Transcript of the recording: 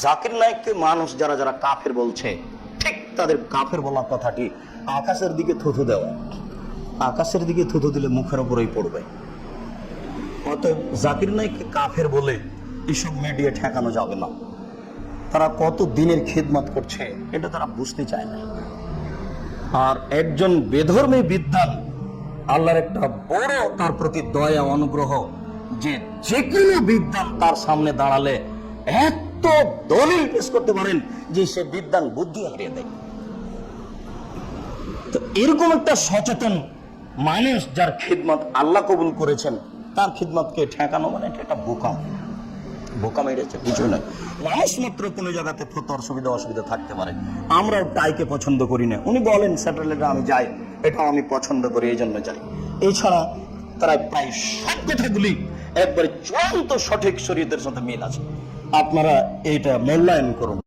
জাকির নায়েককে মানুষ যারা যারা কাফের বলছে, ঠিক তাদের কাফের বলা কথাটি আকাশের দিকে থুথু দেওয়া। আকাশের দিকে থুথু দিলে মুখের উপরেই পড়বে। অতএব জাকির নায়েককে কাফের বলে এসব মিডিয়া ঠেকানো যাবে না। তারা কত দিনের খিদমত করছে এটা তারা বুঝতে চায় না। আর একজন বেধর্মী বিদ্বান আল্লাহর একটা বড় তার প্রতি দয়া অনুগ্রহ, যে কোনো বিদ্বান তার সামনে দাঁড়ালে এত দলিল পেশ করতে পারেন যে সে বিদ্বান বুদ্ধি হারিয়ে দেয়। তো এরকম একটা সচেতন মানুষ যার খিদমত আল্লাহ কবুল করেছেন, তার খিদমতকে ঠেকানো মানে এটা একটা বোকা মেরেছে, কিছু নয়। মানুষ মাত্র কোনো জায়গাতে ফতোয়ার অসুবিধা থাকতে পারে। আমরাও টাইকে পছন্দ করি না। উনি বলেন স্যাটেলাইটে আমি যাই, এটাও আমি পছন্দ করি, এই জন্য যাই। এছাড়া তারা প্রায় সব কথাগুলি একবারে চূড়ান্ত সঠিক শরীয়তের সাথে মিল আছে। আপনারা এইটা মূল্যায়ন করুন।